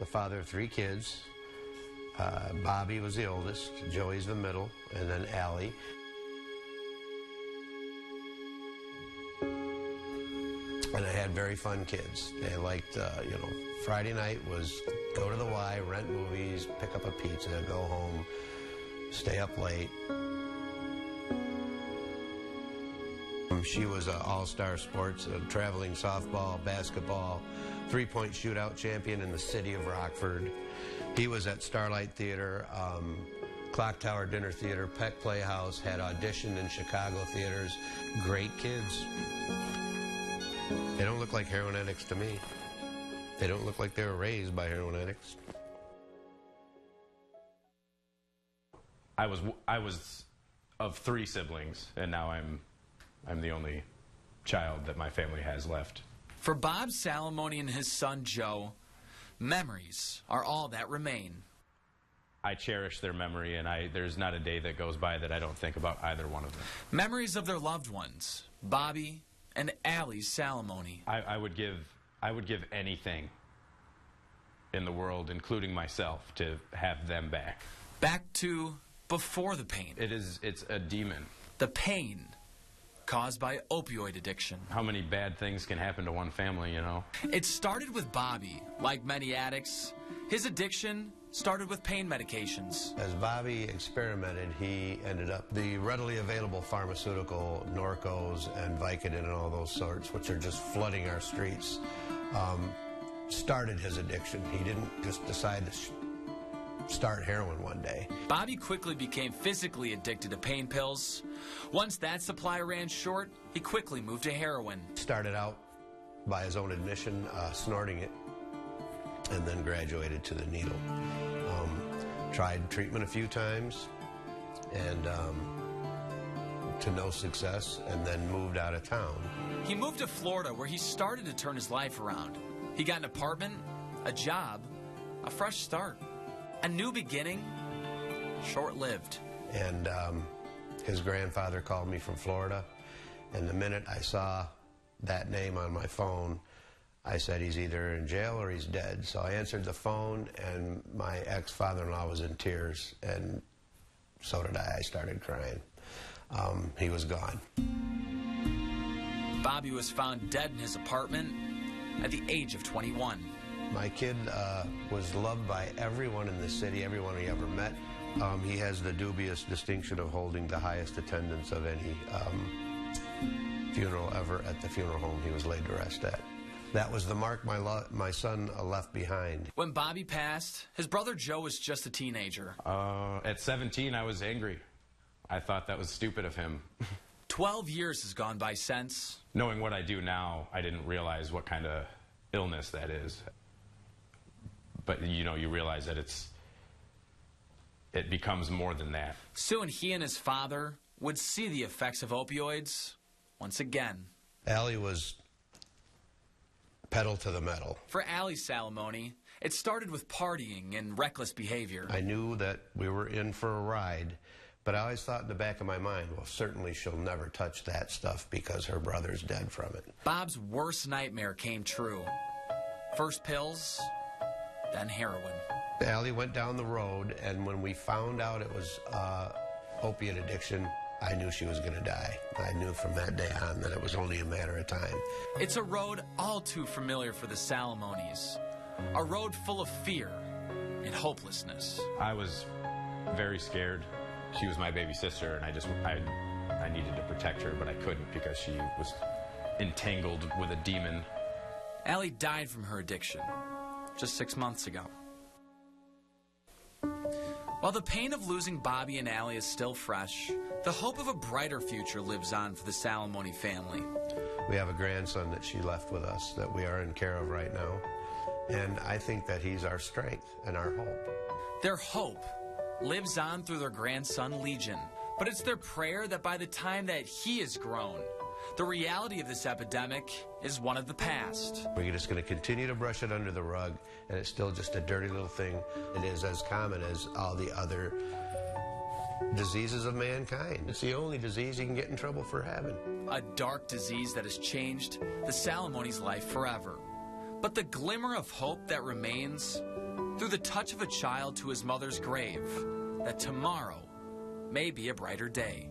the father of 3 kids. Bobby was the oldest, Joey's the middle, and then Allie. And I had very fun kids. They liked, Friday night was go to the Y, rent movies, pick up a pizza, go home, stay up late. She was an all-star sports, traveling softball, basketball, 3-point shootout champion in the city of Rockford. He was at Starlight Theater, Clock Tower Dinner Theater, Peck Playhouse, had auditioned in Chicago theaters. Great kids. They don't look like heroin addicts to me. They don't look like they were raised by heroin addicts. I was of 3 siblings, and now I'm the only child that my family has left. For Bob Salamone and his son Joe, memories are all that remain. I cherish their memory, and there's not a day that goes by that I don't think about either one of them. Memories of their loved ones, Bobby and Allie Salamone. I would give anything in the world, including myself, to have them back. Back to before the pain. It's a demon. The pain caused by opioid addiction. How many bad things can happen to one family, you know? It started with Bobby. Like many addicts, his addiction started with pain medications. As Bobby experimented, he ended up the readily available pharmaceutical Norcos and Vicodin and all those sorts, which are just flooding our streets, started his addiction. He didn't just decide to start heroin one day. Bobby quickly became physically addicted to pain pills. Once that supply ran short, he quickly moved to heroin. Started out, by his own admission, snorting it, and then graduated to the needle. Tried treatment a few times, and to no success, and then moved out of town. He moved to Florida, where he started to turn his life around. He got an apartment, a job, a fresh start. A new beginning, short-lived. And his grandfather called me from Florida, and the minute I saw that name on my phone, I said, he's either in jail or he's dead. So I answered the phone, and my ex-father-in-law was in tears, and so did I. I started crying. He was gone. Bobby was found dead in his apartment at the age of 21. My kid was loved by everyone in the city, everyone he ever met. He has the dubious distinction of holding the highest attendance of any funeral ever at the funeral home he was laid to rest at. That was the mark my son left behind. When Bobby passed, his brother Joe was just a teenager. At 17, I was angry. I thought that was stupid of him. 12 years has gone by since. Knowing what I do now, I didn't realize what kind of illness that is. But, you know, you realize that it becomes more than that. Soon he and his father would see the effects of opioids once again. Allie was pedal to the metal. For Allie Salamone, it started with partying and reckless behavior. I knew that we were in for a ride, but I always thought in the back of my mind, well, certainly she'll never touch that stuff because her brother's dead from it. Bob's worst nightmare came true. First pills, then heroin. Allie went down the road, and when we found out it was opiate addiction, I knew she was going to die. I knew from that day on that it was only a matter of time. It's a road all too familiar for the Salamones. A road full of fear and hopelessness. I was very scared. She was my baby sister, and I needed to protect her, but I couldn't because she was entangled with a demon. Allie died from her addiction just 6 months ago. While the pain of losing Bobby and Allie is still fresh, the hope of a brighter future lives on for the Salamone family. We have a grandson that she left with us that we are in care of right now, and I think that he's our strength and our hope. Their hope lives on through their grandson, Legion, but it's their prayer that by the time that he is grown, the reality of this epidemic is one of the past. We're just going to continue to brush it under the rug, and it's still just a dirty little thing. It is as common as all the other diseases of mankind. It's the only disease you can get in trouble for having. A dark disease that has changed the Salamone's life forever. But the glimmer of hope that remains through the touch of a child to his mother's grave, that tomorrow may be a brighter day.